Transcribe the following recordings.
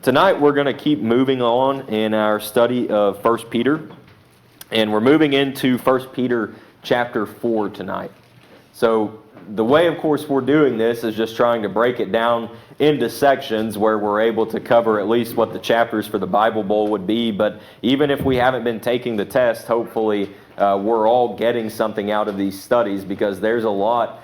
Tonight we're going to keep moving on in our study of 1 Peter, and we're moving into 1 Peter chapter 4 tonight. So the way, of course, we're doing this is just trying to break it down into sections where we're able to cover at least what the chapters for the Bible Bowl would be. But even if we haven't been taking the test, hopefully we're all getting something out of these studies, because there's a lot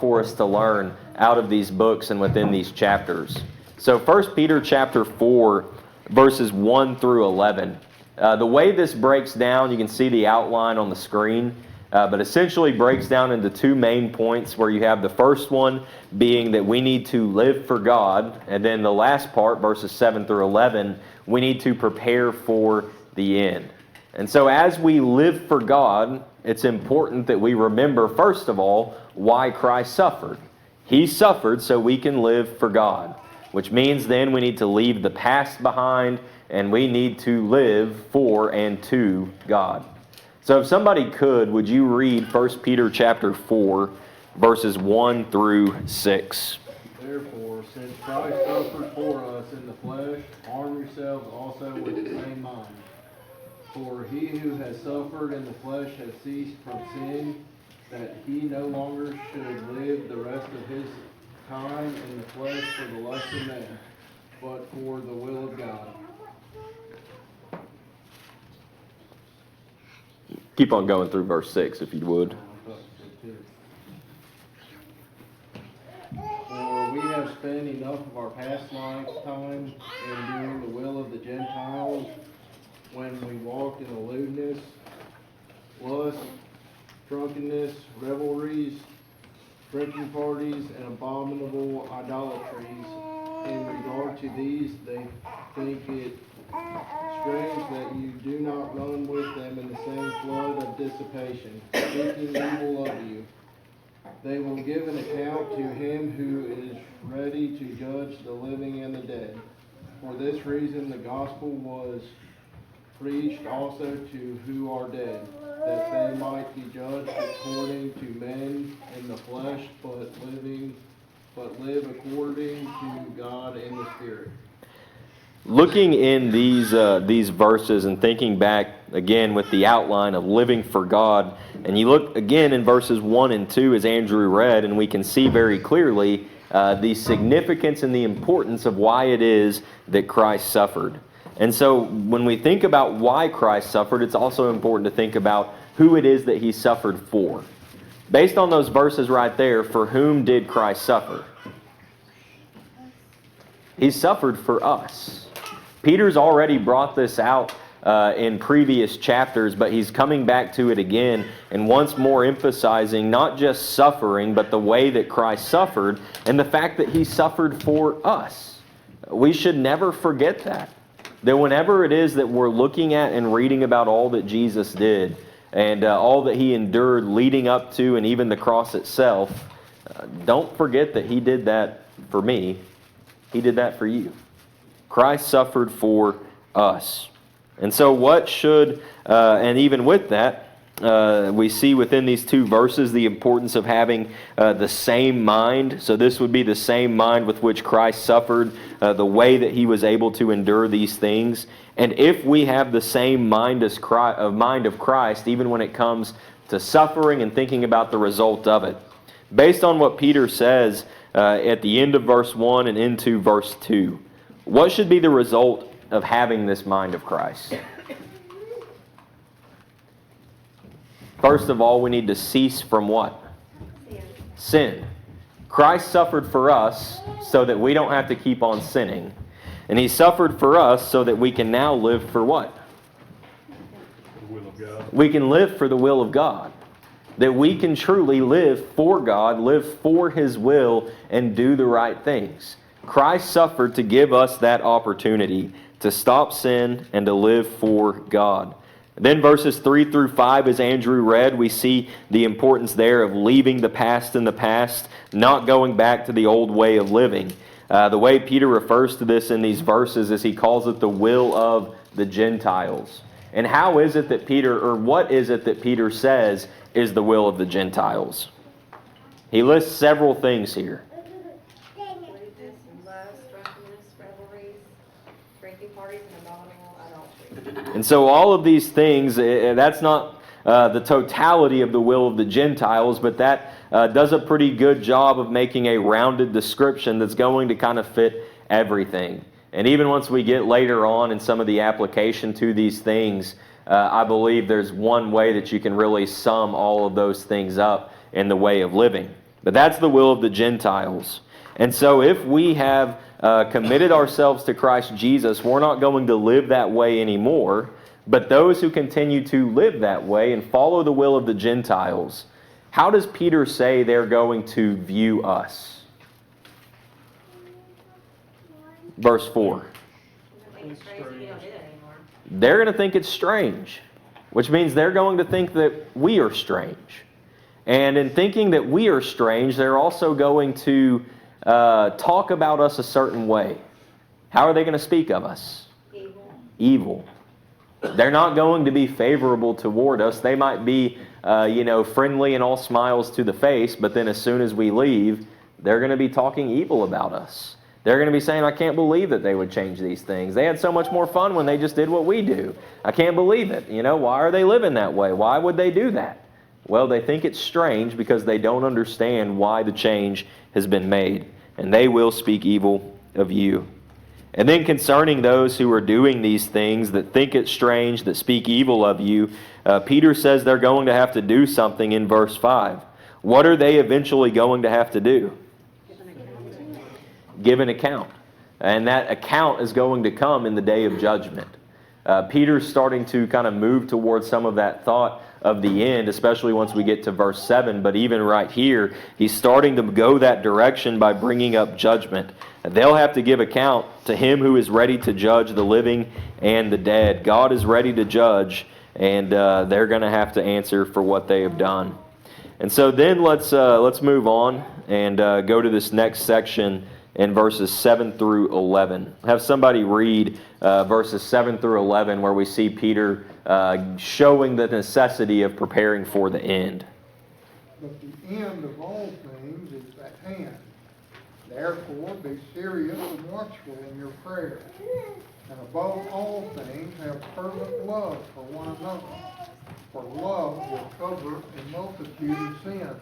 for us to learn out of these books and within these chapters. So 1 Peter chapter 4, verses 1 through 11. The way this breaks down, you can see the outline on the screen, but essentially breaks down into two main points, where you have the first one being that we need to live for God, and then the last part, verses 7 through 11, we need to prepare for the end. And so as we live for God, it's important that we remember, first of all, why Christ suffered. He suffered so we can live for God, which means then we need to leave the past behind, and we need to live for and to God. So if somebody could, would you read 1 Peter chapter 4, verses 1 through 6? Therefore, since Christ suffered for us in the flesh, arm yourselves also with the same mind. For he who has suffered in the flesh has ceased from sin, that he no longer should live the rest of his time in the flesh for the lust of men, but for the will of God. Keep on going through verse 6, if you would. For we have spent enough of our past lifetime in doing the will of the Gentiles, when we walked in lewdness, lust, drunkenness, revelries, drinking parties, and abominable idolatries. In regard to these, they think it strange that you do not run with them in the same flood of dissipation, speaking evil of you. They will give an account to him who is ready to judge the living and the dead. For this reason the gospel was preached also to who are dead, that they might be judged according to men in the flesh, but live according to God in the Spirit. Looking in these verses and thinking back again with the outline of living for God, and you look again in verses 1 and 2 as Andrew read, and we can see very clearly the significance and the importance of why it is that Christ suffered. And so when we think about why Christ suffered, it's also important to think about who it is that he suffered for. Based on those verses right there, for whom did Christ suffer? He suffered for us. Peter's already brought this out in previous chapters, but he's coming back to it again and once more emphasizing not just suffering, but the way that Christ suffered and the fact that he suffered for us. We should never forget that. That whenever it is that we're looking at and reading about all that Jesus did and all that he endured leading up to and even the cross itself, don't forget that he did that for me. He did that for you. Christ suffered for us. And so what should, and even with that, we see within these two verses the importance of having the same mind. So this would be the same mind with which Christ suffered, the way that he was able to endure these things. And if we have the same mind of Christ, even when it comes to suffering and thinking about the result of it, based on what Peter says at the end of verse 1 and into verse 2, what should be the result of having this mind of Christ? First of all, we need to cease from what? Sin. Christ suffered for us so that we don't have to keep on sinning. And he suffered for us so that we can now live for what? The will of God. We can live for the will of God. That we can truly live for God, live for his will, and do the right things. Christ suffered to give us that opportunity to stop sin and to live for God. Then verses 3 through 5, as Andrew read, we see the importance there of leaving the past in the past, not going back to the old way of living. The way Peter refers to this in these verses is he calls it the will of the Gentiles. And how is it that Peter, or what is it that Peter says is the will of the Gentiles? He lists several things here. drinking parties, and abominable adultery. And so all of these things, that's not the totality of the will of the Gentiles, but that does a pretty good job of making a rounded description that's going to kind of fit everything. And even once we get later on in some of the application to these things, I believe there's one way that you can really sum all of those things up in the way of living. But that's the will of the Gentiles. And so if we have committed ourselves to Christ Jesus, we're not going to live that way anymore. But those who continue to live that way and follow the will of the Gentiles, how does Peter say they're going to view us? Verse 4. I think it's crazy we don't do that anymore. They're going to think it's strange, which means they're going to think that we are strange. And in thinking that we are strange, they're also going to talk about us a certain way. How are they going to speak of us? Evil. They're not going to be favorable toward us. They might be, friendly and all smiles to the face, but then as soon as we leave, they're going to be talking evil about us. They're going to be saying, I can't believe that they would change these things. They had so much more fun when they just did what we do. I can't believe it. Why are they living that way? Why would they do that? Well, they think it's strange because they don't understand why the change has been made. And they will speak evil of you. And then concerning those who are doing these things, that think it's strange, that speak evil of you, Peter says they're going to have to do something in verse 5. What are they eventually going to have to do? Give an account. And that account is going to come in the day of judgment. Peter's starting to kind of move towards some of that thought of the end, especially once we get to verse 7. But even right here, he's starting to go that direction by bringing up judgment. They'll have to give account to him who is ready to judge the living and the dead. God is ready to judge, and they're going to have to answer for what they have done. And so then let's move on and go to this next section in verses 7 through 11. Have somebody read verses 7 through 11 where we see Peter showing the necessity of preparing for the end. But the end of all things is at hand. Therefore be serious and watchful in your prayers. And above all things have fervent love for one another. For love will cover a multitude of sins.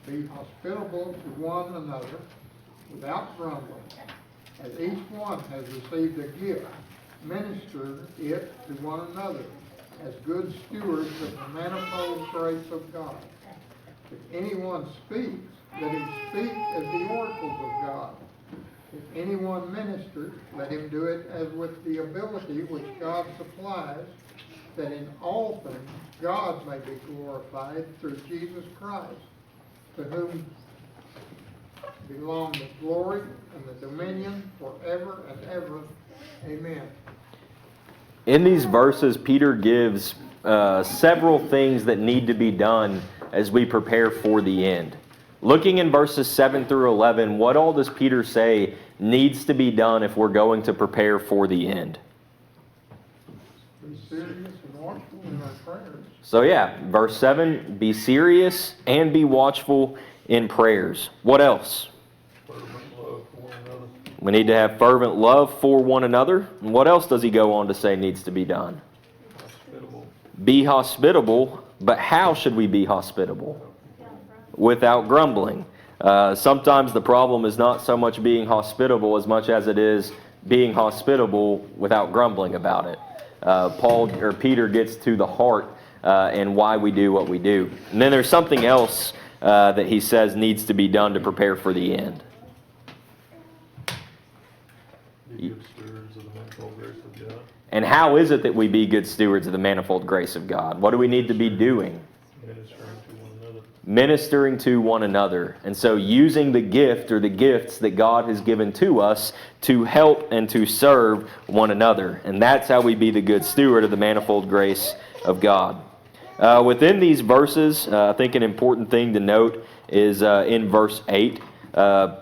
Be hospitable to one another without grumbling. As each one has received a gift, minister it to one another as good stewards of the manifold grace of God. If anyone speaks, let him speak as the oracles of God. If anyone ministers, let him do it as with the ability which God supplies, that in all things God may be glorified through Jesus Christ, to whom belong the glory and the dominion forever and ever. Amen. In these verses, Peter gives several things that need to be done as we prepare for the end. Looking in verses 7 through 11, what all does Peter say needs to be done if we're going to prepare for the end? Be serious and watchful in our prayers. So verse 7, be serious and be watchful in prayers. What else? Fervent love for one another. We need to have fervent love for one another. And what else does he go on to say needs to be done? Hospitable. Be hospitable, but how should we be hospitable? Without grumbling. Sometimes the problem is not so much being hospitable as much as it is being hospitable without grumbling about it. Peter gets to the heart and why we do what we do. And then there's something else that he says needs to be done to prepare for the end. Be good stewards of the manifold grace of God. And how is it that we be good stewards of the manifold grace of God? What do we need to be doing? Ministering to one another. Ministering to one another. And so using the gift or the gifts that God has given to us to help and to serve one another. And that's how we be the good steward of the manifold grace of God. Within these verses, I think an important thing to note is in verse 8,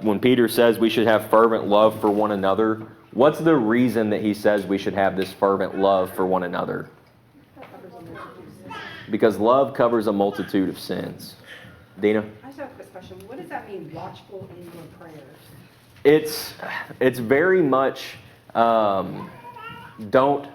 when Peter says we should have fervent love for one another. What's the reason that he says we should have this fervent love for one another? Because love covers a multitude of sins. Dina? I just have a quick question. What does that mean, watchful in your prayers? It's very much don't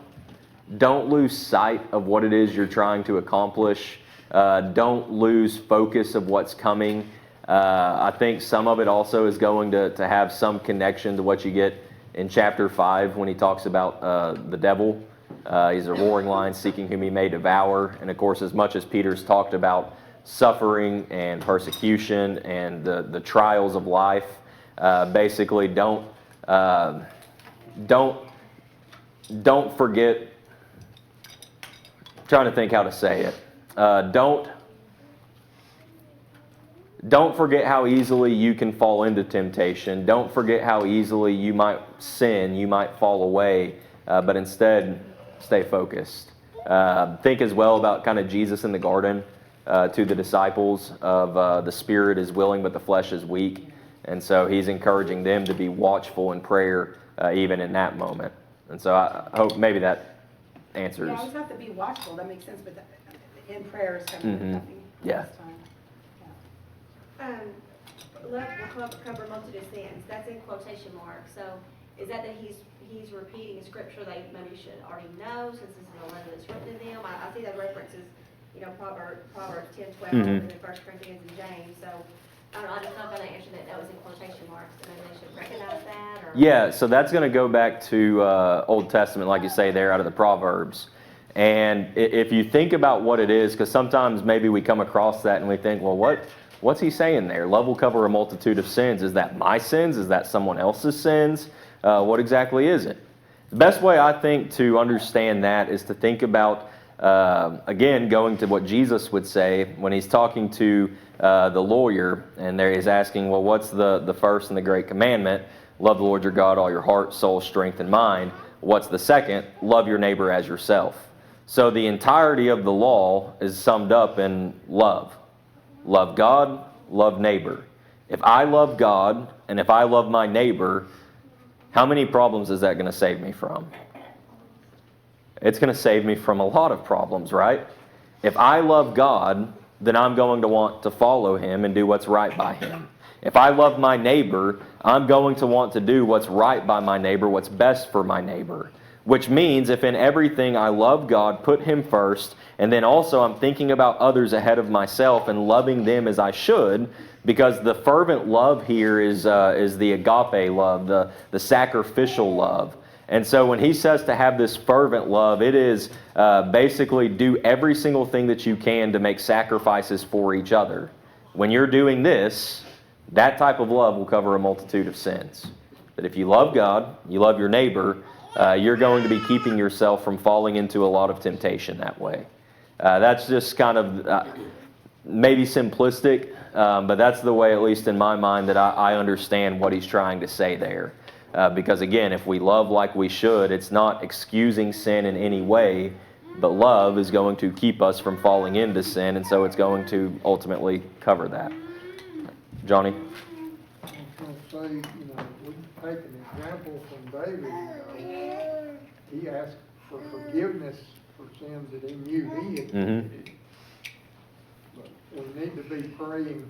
lose sight of what it is you're trying to accomplish. Don't lose focus of what's coming. I think some of it also is going to have some connection to what you get in chapter 5 when he talks about the devil. He's a roaring lion seeking whom he may devour. And of course, as much as Peter's talked about suffering and persecution and the trials of life, basically don't forget. I'm trying to think how to say it. Don't forget how easily you can fall into temptation. Don't forget how easily you might sin, you might fall away, but instead stay focused. Think as well about kind of Jesus in the garden to the disciples of the spirit is willing but the flesh is weak. And so he's encouraging them to be watchful in prayer even in that moment. And so I hope maybe that answers. Yeah, it's not to be watchful, that makes sense, but in prayer is kind of nothing. Yeah. This time. Love will cover a multitude of sins. That's in quotation marks. So is that he's repeating a scripture they maybe should already know since this is a letter that's written to them? I see that references, Proverbs 10:12, and then 1 Corinthians and James. So I don't know, I just don't know the answer that was in quotation marks. So maybe they should recognize that? Or? Yeah, so that's going to go back to Old Testament, like you say there, out of the Proverbs. And if you think about what it is, because sometimes maybe we come across that and we think, well, what's he saying there? Love will cover a multitude of sins. Is that my sins? Is that someone else's sins? What exactly is it? The best way I think to understand that is to think about, again, going to what Jesus would say when he's talking to the lawyer, and there he's asking, well, what's the first and the great commandment? Love the Lord your God, all your heart, soul, strength, and mind. What's the second? Love your neighbor as yourself. So the entirety of the law is summed up in love. Love God, love neighbor. If I love God and if I love my neighbor, how many problems is that going to save me from? It's going to save me from a lot of problems, right? If I love God, then I'm going to want to follow him and do what's right by him. If I love my neighbor, I'm going to want to do what's right by my neighbor, what's best for my neighbor. Which means if in everything I love God, put him first, and then also I'm thinking about others ahead of myself and loving them as I should, because the fervent love here is the agape love, the sacrificial love. And so when he says to have this fervent love, it is basically do every single thing that you can to make sacrifices for each other. When you're doing this, that type of love will cover a multitude of sins. That if you love God, you love your neighbor, you're going to be keeping yourself from falling into a lot of temptation that way. That's just kind of maybe simplistic, but that's the way, at least in my mind, that I understand what he's trying to say there. Because again, if we love like we should, it's not excusing sin in any way, but love is going to keep us from falling into sin, and so it's going to ultimately cover that. Johnny? I was going to say, we can take an example from David. He asked for forgiveness for sins that he knew he had committed. But we need to be praying.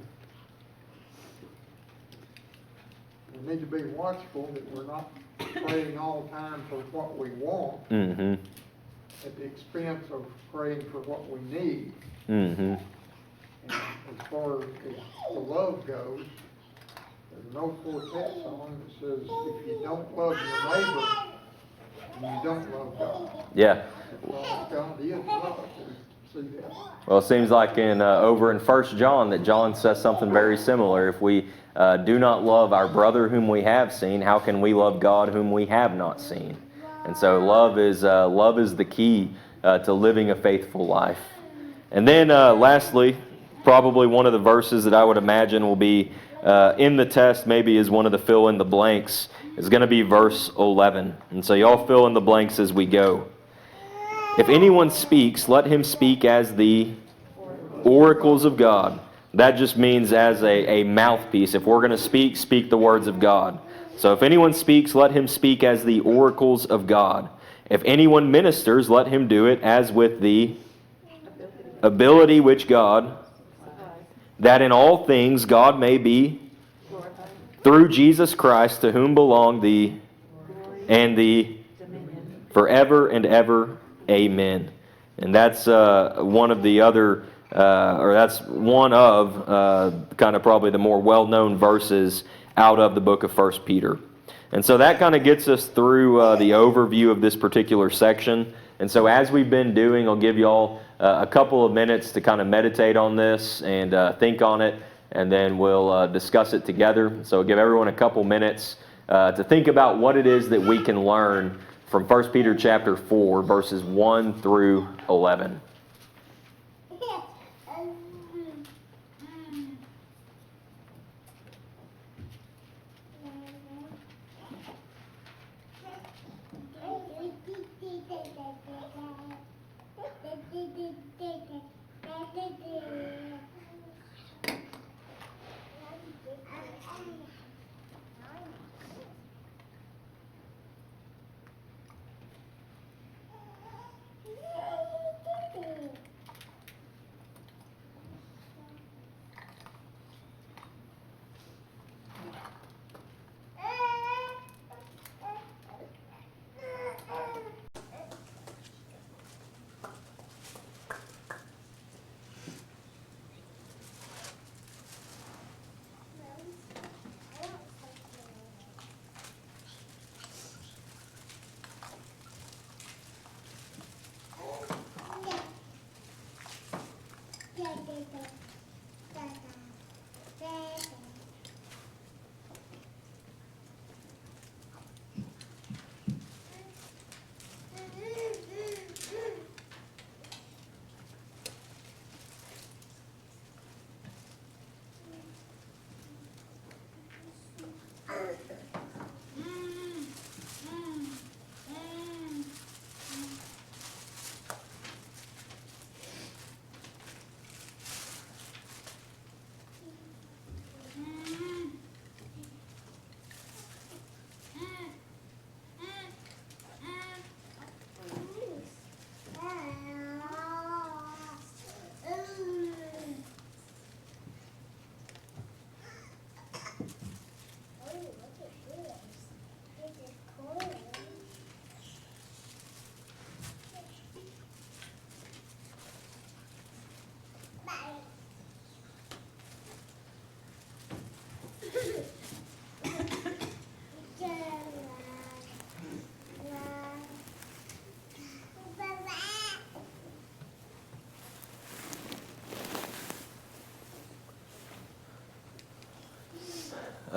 We need to be watchful that we're not praying all the time for what we want at the expense of praying for what we need. And as far as the love goes, there's an old quartet song that says, if you don't love your neighbor, you don't love God. Yeah. Because God is love. We see that. Well, it seems like over in 1 John that John says something very similar. If we do not love our brother whom we have seen, how can we love God whom we have not seen? And so love is the key to living a faithful life. And then lastly, probably one of the verses that I would imagine will be in the test, maybe is one of the fill in the blanks, is going to be verse 11. And so y'all fill in the blanks as we go. If anyone speaks, let him speak as the oracles of God. That just means as a mouthpiece. If we're going to speak the words of God. So if anyone speaks, let him speak as the oracles of God. If anyone ministers, let him do it as with the ability which God, that in all things God may be through Jesus Christ, to whom belong the and the forever and ever. Amen. And that's one of the other, or that's one of kind of probably the more well-known verses out of the book of 1 Peter. And so that kind of gets us through the overview of this particular section. And so as we've been doing, I'll give you all a couple of minutes to kind of meditate on this and think on it, and then we'll discuss it together. So I'll give everyone a couple minutes to think about what it is that we can learn from 1 Peter chapter 4, verses 1 through 11.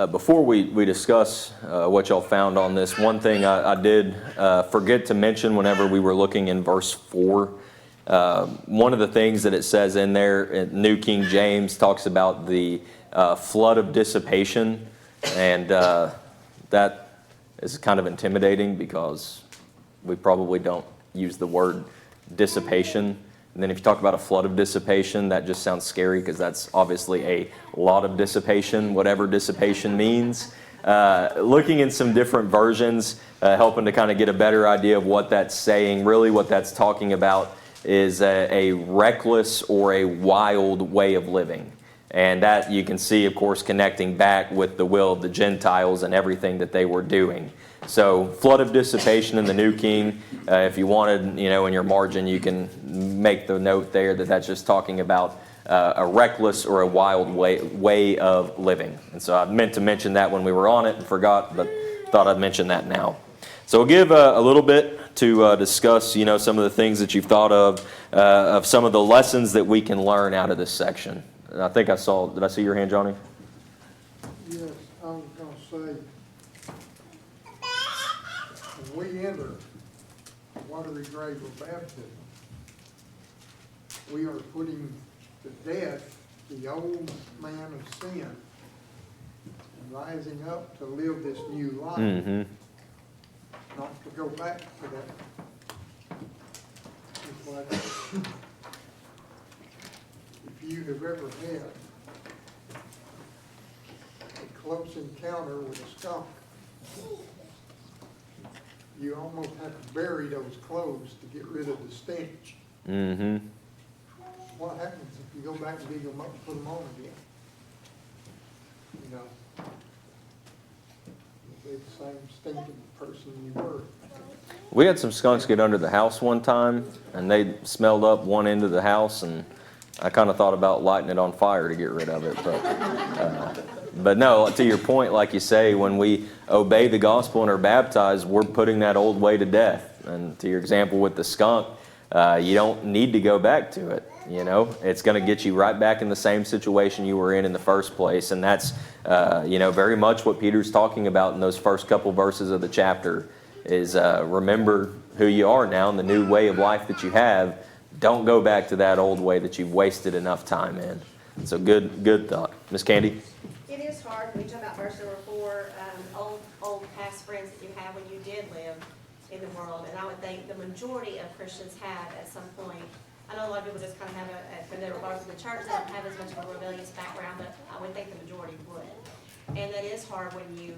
Before we discuss what y'all found on this, one thing I did forget to mention whenever we were looking in verse 4. One of the things that it says in there, in New King James, talks about the flood of dissipation, and that is kind of intimidating because we probably don't use the word dissipation. And then if you talk about a flood of dissipation, that just sounds scary because that's obviously a lot of dissipation, whatever dissipation means. Looking in some different versions, helping to kind of get a better idea of what that's saying. Really what that's talking about is a reckless or a wild way of living. And that you can see, of course, connecting back with the will of the Gentiles and everything that they were doing. So, flood of dissipation in the New King. If you wanted, in your margin, you can make the note there that that's just talking about a reckless or a wild way of living. And so I meant to mention that when we were on it and forgot, but thought I'd mention that now. So we'll give a little bit to discuss, some of the things that you've thought of some of the lessons that we can learn out of this section. And I think did I see your hand, Johnny? Yes, I was gonna say, when we enter the watery grave of baptism, we are putting to death the old man of sin and rising up to live this new life. Mm-hmm. Not to go back to that. It's like, if you have ever had a close encounter with a skunk, you almost have to bury those clothes to get rid of the stench. Mm-hmm. What happens if you go back and dig them up and put them on again? be the same stinking person you were. We had some skunks get under the house one time, and they smelled up one end of the house, and I kind of thought about lighting it on fire to get rid of it. But no, to your point, like you say, when we obey the gospel and are baptized, we're putting that old way to death. And to your example with the skunk, you don't need to go back to it. You know, it's going to get you right back in the same situation you were in the first place. And that's, very much what Peter's talking about in those first couple verses of the chapter is remember who you are now and the new way of life that you have. Don't go back to that old way that you've wasted enough time in. So good thought. Miss Candy? It is hard when you talk about verse number 4, old past friends that you have when you did live in the world. And I would think the majority of Christians have at some point. I know a lot of people just kind of have when they're involved in the church, they don't have as much of a rebellious background, but I would think the majority would. And that is hard when you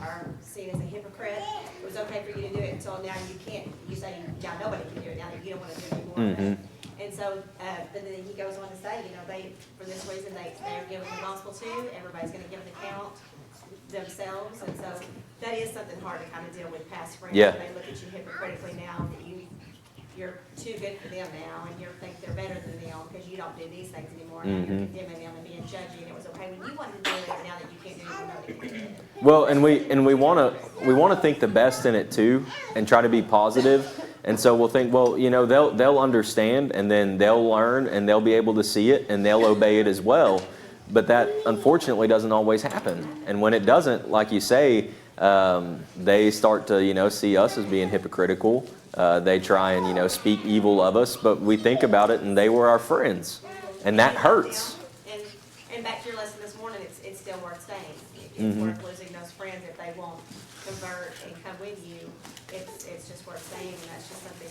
are seen as a hypocrite. It was okay for you to do it until now you can't. You say, yeah, nobody can do it now that you don't want to do it anymore. Mm-hmm. And so, but then he goes on to say, they, for this reason, they are given the gospel too. Everybody's going to give an account themselves. And so that is something hard to kind of deal with past friends. Yeah. They look at you hypocritically now that you're too good for them now, and you think they're better than them because you don't do these things anymore. And you're condemning them and being judgy, and it was okay when you wanted to do it, but now that you can't do it, nobody can do it. Well, and we want to think the best in it too, and try to be positive. And so we'll think, well, they'll understand, and then they'll learn, and they'll be able to see it, and they'll obey it as well. But that unfortunately doesn't always happen. And when it doesn't, like you say, they start to see us as being hypocritical. They try and speak evil of us, but we think about it, and they were our friends, and that hurts. And back to your lesson this morning, it's still worth staying. It's worth losing those friends if they won't convert and come with you. It's just worth staying, and that's just something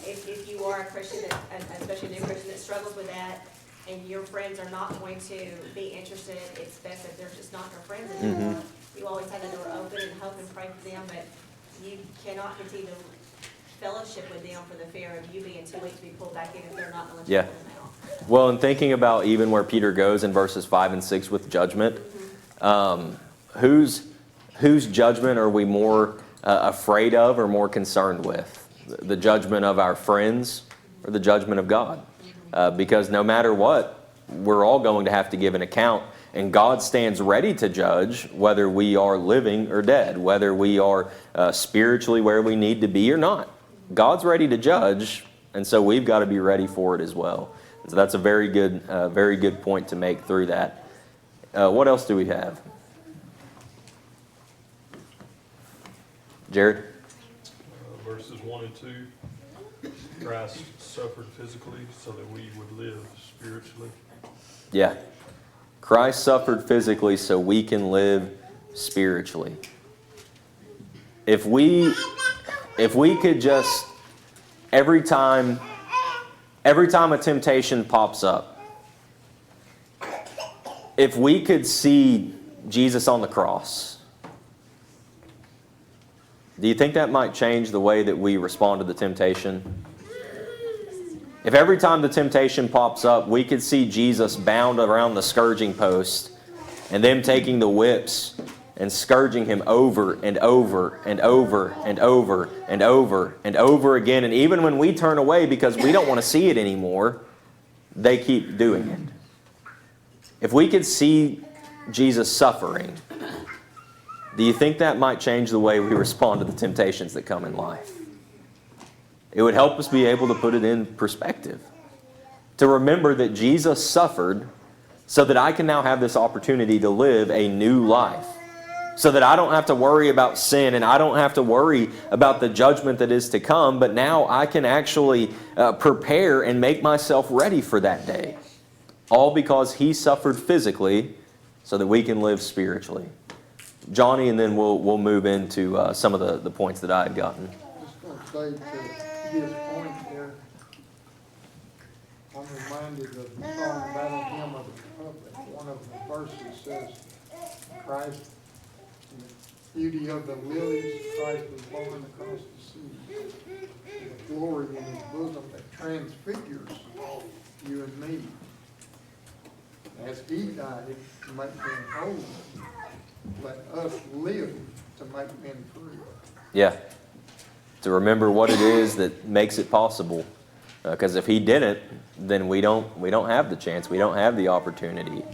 if you are a Christian, especially a new Christian that struggles with that, and your friends are not going to be interested, it's best if they're just not your friends anymore. You always have the door open and hope and pray for them, but you cannot continue to fellowship with them for the fear of you being too weak to be pulled back in if they're not going to let you pull them out. Well, and thinking about even where Peter goes in verses 5 and 6 with judgment, whose judgment are we more afraid of or more concerned with? The judgment of our friends or the judgment of God? Because no matter what, we're all going to have to give an account. And God stands ready to judge whether we are living or dead, whether we are spiritually where we need to be or not. God's ready to judge, and so we've got to be ready for it as well. So that's a very good point to make through that. What else do we have? Jared? Verses 1 and 2. Christ suffered physically so that we would live spiritually. Yeah. Christ suffered physically so we can live spiritually. If we could just, every time a temptation pops up, if we could see Jesus on the cross, do you think that might change the way that we respond to the temptation? If every time the temptation pops up, we could see Jesus bound around the scourging post and them taking the whips and scourging him over and over and over and over and over and over again. And even when we turn away because we don't want to see it anymore, they keep doing it. If we could see Jesus suffering, do you think that might change the way we respond to the temptations that come in life? It would help us be able to put it in perspective. To remember that Jesus suffered so that I can now have this opportunity to live a new life. So that I don't have to worry about sin and I don't have to worry about the judgment that is to come, but now I can actually prepare and make myself ready for that day. All because he suffered physically so that we can live spiritually. Johnny, and then we'll move into some of the points that I had gotten. Just going to say to his point there, I'm reminded of the song Battle Hymn of the Republic. One of the verses says, Christ, in the beauty of the lilies, Christ was born across the sea. And the glory in his bosom that transfigures you and me. As he died to make me whole, let us live to make men free. Yeah. To remember what it is that makes it possible. Because if he didn't, then we don't have the chance. We don't have the opportunity.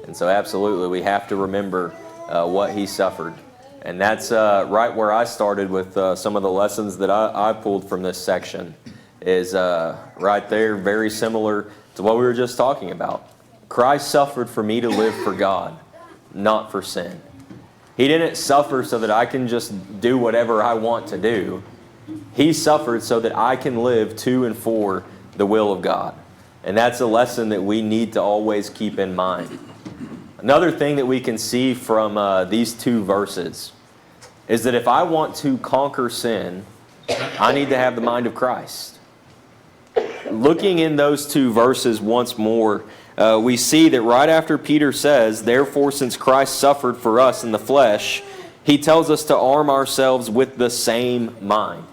And so absolutely we have to remember what he suffered. And that's right where I started with some of the lessons that I pulled from this section. Is right there, very similar to what we were just talking about. Christ suffered for me to live for God, not for sin. He didn't suffer so that I can just do whatever I want to do. He suffered so that I can live to and for the will of God. And that's a lesson that we need to always keep in mind. Another thing that we can see from these two verses is that if I want to conquer sin, I need to have the mind of Christ. Looking in those two verses once more, we see that right after Peter says, "Therefore, since Christ suffered for us in the flesh," he tells us to arm ourselves with the same mind.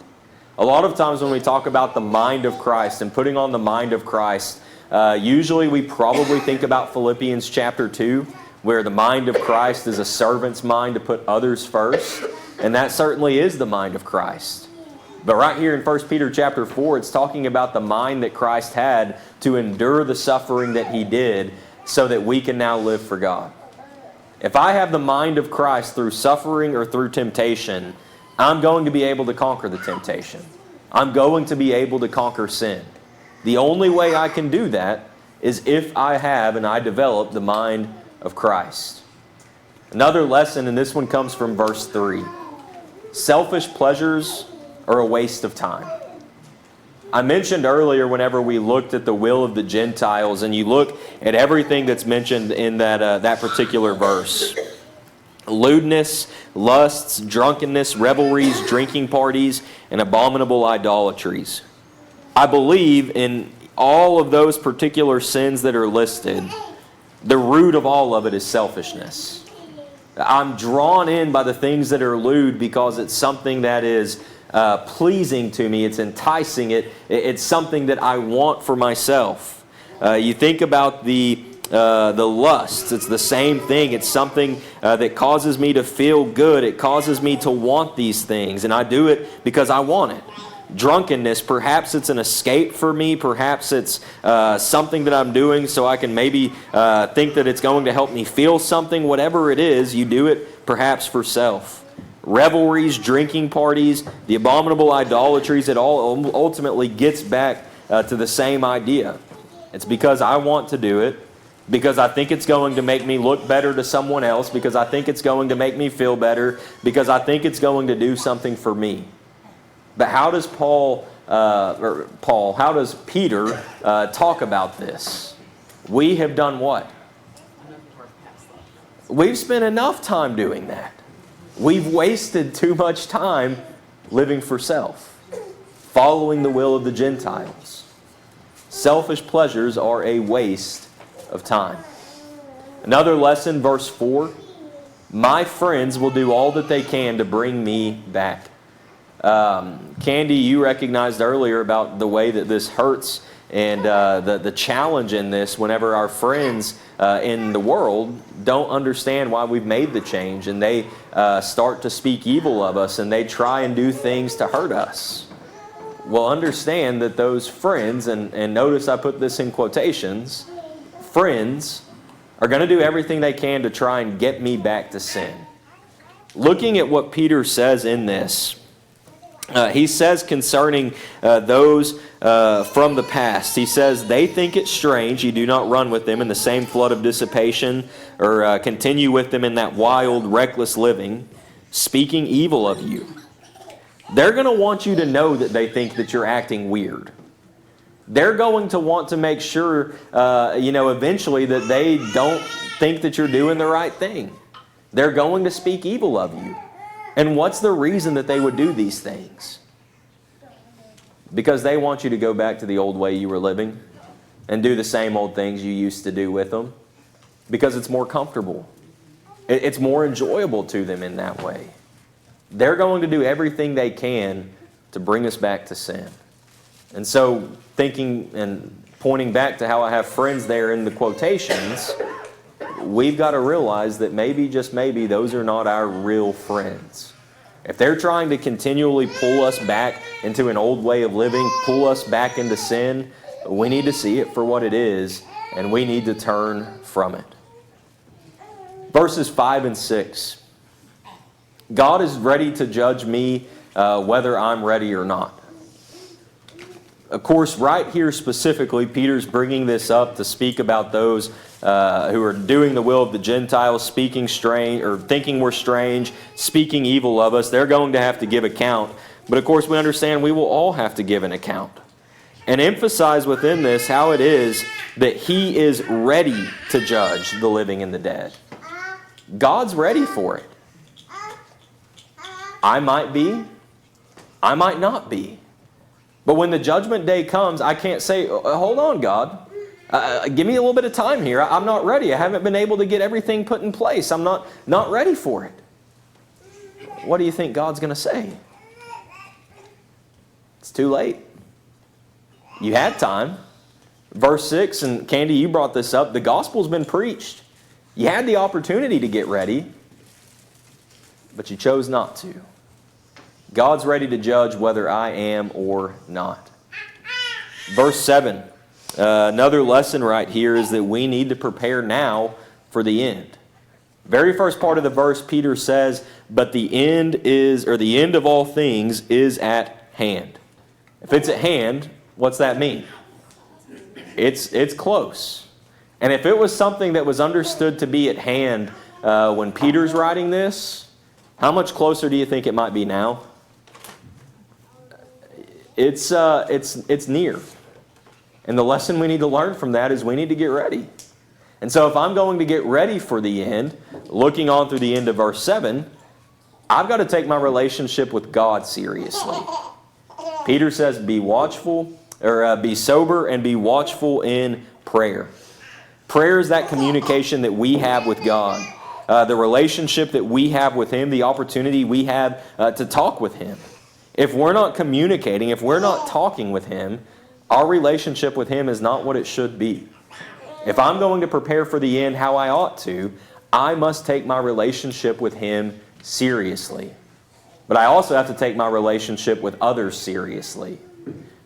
A lot of times when we talk about the mind of Christ and putting on the mind of Christ, usually we probably think about Philippians chapter 2, where the mind of Christ is a servant's mind to put others first. And that certainly is the mind of Christ. But right here in 1 Peter chapter 4, it's talking about the mind that Christ had to endure the suffering that he did so that we can now live for God. If I have the mind of Christ through suffering or through temptation, I'm going to be able to conquer the temptation. I'm going to be able to conquer sin. The only way I can do that is if I have and I develop the mind of Christ. Another lesson, and this one comes from verse 3. Selfish pleasures are a waste of time. I mentioned earlier whenever we looked at the will of the Gentiles, and you look at everything that's mentioned in that particular verse. Lewdness, lusts, drunkenness, revelries, drinking parties, and abominable idolatries. I believe in all of those particular sins that are listed, the root of all of it is selfishness. I'm drawn in by the things that are lewd because it's something that is pleasing to me. It's enticing. It's something that I want for myself. You think about the lusts. It's the same thing. It's something that causes me to feel good. It causes me to want these things, and I do it because I want it. Drunkenness, perhaps it's an escape for me. Perhaps it's something that I'm doing so I can maybe think that it's going to help me feel something. Whatever it is, you do it perhaps for self. Revelries, drinking parties, the abominable idolatries, it all ultimately gets back to the same idea. It's because I want to do it, because I think it's going to make me look better to someone else, because I think it's going to make me feel better, because I think it's going to do something for me. But how does how does Peter talk about this? We have done what? We've spent enough time doing that. We've wasted too much time living for self, following the will of the Gentiles. Selfish pleasures are a waste of time. Another lesson, verse 4. My friends will do all that they can to bring me back. Candy, you recognized earlier about the way that this hurts and the challenge in this whenever our friends in the world don't understand why we've made the change, and they start to speak evil of us, and they try and do things to hurt us. Well, understand that those friends, and notice I put this in quotations, friends are going to do everything they can to try and get me back to sin. Looking at what Peter says in this, he says concerning those from the past, he says, they think it strange you do not run with them in the same flood of dissipation or continue with them in that wild, reckless living, speaking evil of you. They're going to want you to know that they think that you're acting weird. They're going to want to make sure, eventually that they don't think that you're doing the right thing. They're going to speak evil of you. And what's the reason that they would do these things? Because they want you to go back to the old way you were living and do the same old things you used to do with them. Because it's more comfortable. It's more enjoyable to them in that way. They're going to do everything they can to bring us back to sin. And so, thinking and pointing back to how I have friends there in the quotations, we've got to realize that maybe, just maybe, those are not our real friends. If they're trying to continually pull us back into an old way of living, pull us back into sin, we need to see it for what it is, and we need to turn from it. Verses 5 and 6. God is ready to judge me whether I'm ready or not. Of course, right here specifically, Peter's bringing this up to speak about those who are doing the will of the Gentiles, speaking strange, or thinking we're strange, speaking evil of us. They're going to have to give account. But of course, we understand we will all have to give an account. And emphasize within this how it is that He is ready to judge the living and the dead. God's ready for it. I might be, I might not be. But when the judgment day comes, I can't say, hold on, God. Give me a little bit of time here. I'm not ready. I haven't been able to get everything put in place. I'm not ready for it. What do you think God's going to say? It's too late. You had time. Verse 6, and Candy, you brought this up. The gospel's been preached. You had the opportunity to get ready, but you chose not to. God's ready to judge whether I am or not. Verse 7, another lesson right here is that we need to prepare now for the end. Very first part of the verse, Peter says, but the end of all things is at hand. If it's at hand, what's that mean? It's close. And if it was something that was understood to be at hand when Peter's writing this, how much closer do you think it might be now? It's near. And the lesson we need to learn from that is we need to get ready. And so if I'm going to get ready for the end, looking on through the end of verse 7, I've got to take my relationship with God seriously. Peter says, be watchful, or be sober and be watchful in prayer. Prayer is that communication that we have with God. The relationship that we have with Him, the opportunity we have to talk with Him. If we're not communicating, if we're not talking with Him, our relationship with Him is not what it should be. If I'm going to prepare for the end how I ought to, I must take my relationship with Him seriously. But I also have to take my relationship with others seriously.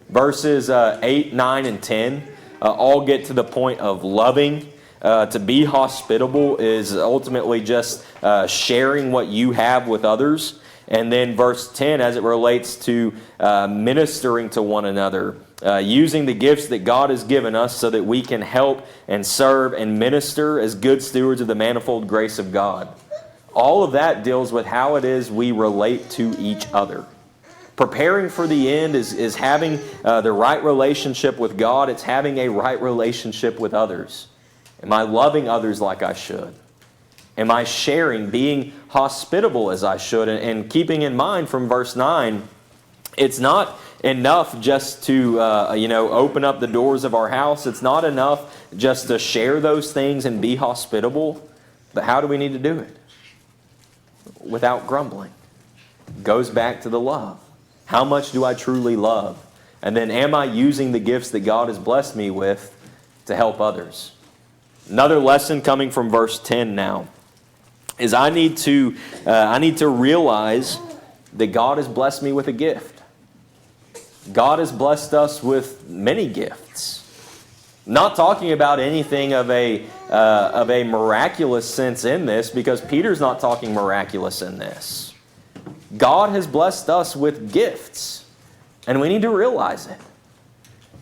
Verses 8, 9, and 10 all get to the point of loving. To be hospitable is ultimately just sharing what you have with others. And then verse 10, as it relates to ministering to one another, using the gifts that God has given us so that we can help and serve and minister as good stewards of the manifold grace of God. All of that deals with how it is we relate to each other. Preparing for the end is having the right relationship with God. It's having a right relationship with others. Am I loving others like I should? Am I sharing, being hospitable as I should? And keeping in mind from verse 9, it's not enough just to open up the doors of our house. It's not enough just to share those things and be hospitable. But how do we need to do it? Without grumbling. Goes back to the love. How much do I truly love? And then am I using the gifts that God has blessed me with to help others? Another lesson coming from verse 10 now is I need to realize that God has blessed me with a gift. God has blessed us with many gifts. Not talking about anything of a miraculous sense in this, because Peter's not talking miraculous in this. God has blessed us with gifts, and we need to realize it.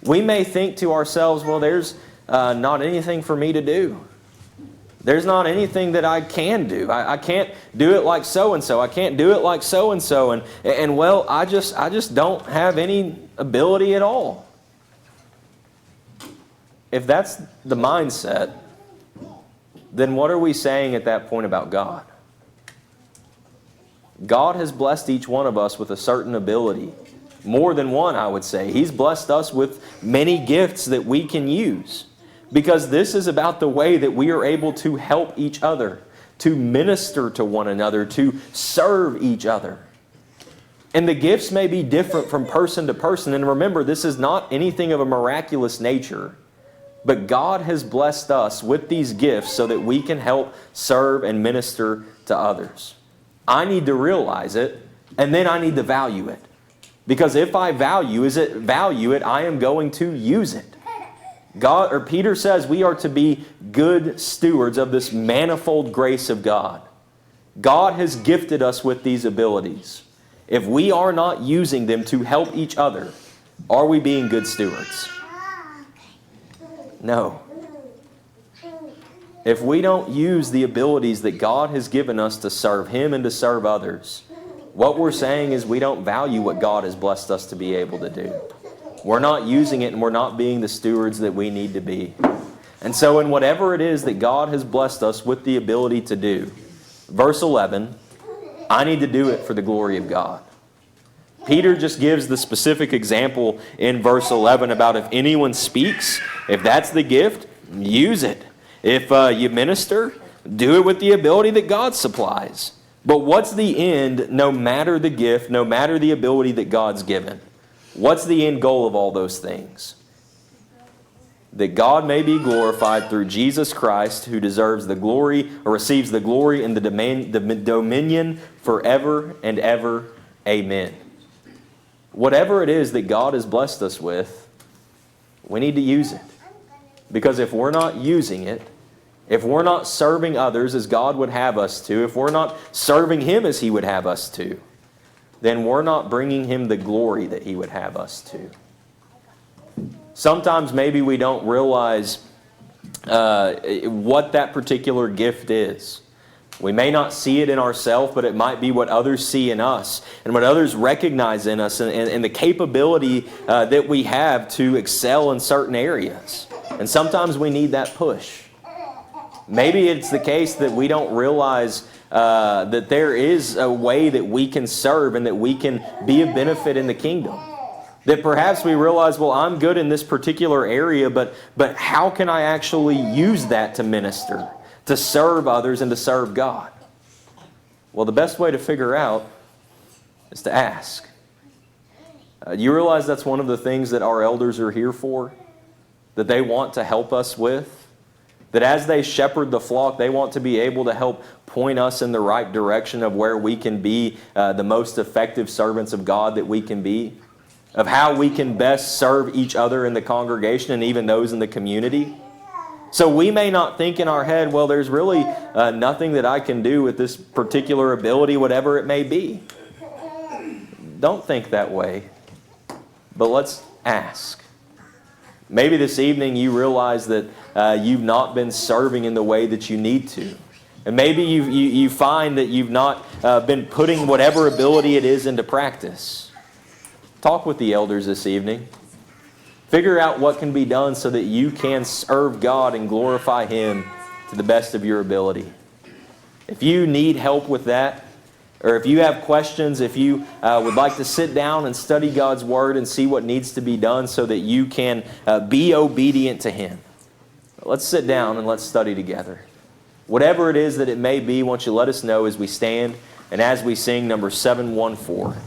We may think to ourselves, well, there's not anything for me to do. There's not anything that I can do. I can't do it like so-and-so. I can't do it like so-and-so. And well, I just don't have any ability at all. If that's the mindset, then what are we saying at that point about God? God has blessed each one of us with a certain ability. More than one, I would say. He's blessed us with many gifts that we can use. Because this is about the way that we are able to help each other, to minister to one another, to serve each other. And the gifts may be different from person to person. And remember, this is not anything of a miraculous nature. But God has blessed us with these gifts so that we can help serve and minister to others. I need to realize it, and then I need to value it. Because if I value it, I am going to use it. Peter says we are to be good stewards of this manifold grace of God. God has gifted us with these abilities. If we are not using them to help each other, are we being good stewards? No. If we don't use the abilities that God has given us to serve Him and to serve others, what we're saying is we don't value what God has blessed us to be able to do. We're not using it, and we're not being the stewards that we need to be. And so in whatever it is that God has blessed us with the ability to do, verse 11, I need to do it for the glory of God. Peter just gives the specific example in verse 11 about if anyone speaks, if that's the gift, use it. If you minister, do it with the ability that God supplies. But what's the end, no matter the gift, no matter the ability that God's given? What's the end goal of all those things? That God may be glorified through Jesus Christ, who deserves the glory, or receives the glory and the dominion forever and ever. Amen. Whatever it is that God has blessed us with, we need to use it. Because if we're not using it, if we're not serving others as God would have us to, if we're not serving Him as He would have us to, then we're not bringing Him the glory that He would have us to. Sometimes maybe we don't realize what that particular gift is. We may not see it in ourselves, but it might be what others see in us and what others recognize in us, and the capability that we have to excel in certain areas. And sometimes we need that push. Maybe it's the case that we don't realize that there is a way that we can serve and that we can be a benefit in the kingdom. That perhaps we realize, well, I'm good in this particular area, but how can I actually use that to minister, to serve others, and to serve God? Well, the best way to figure out is to ask. You realize that's one of the things that our elders are here for? That they want to help us with? That as they shepherd the flock, they want to be able to help point us in the right direction of where we can be the most effective servants of God that we can be? Of how we can best serve each other in the congregation and even those in the community? So we may not think in our head, well, there's really nothing that I can do with this particular ability, whatever it may be. Don't think that way. But let's ask. Maybe this evening you realize that you've not been serving in the way that you need to. And maybe you find that you've not been putting whatever ability it is into practice. Talk with the elders this evening. Figure out what can be done so that you can serve God and glorify Him to the best of your ability. If you need help with that, or if you have questions, if you would like to sit down and study God's Word and see what needs to be done so that you can be obedient to Him, let's sit down and let's study together. Whatever it is that it may be, won't you let us know as we stand and as we sing number 714.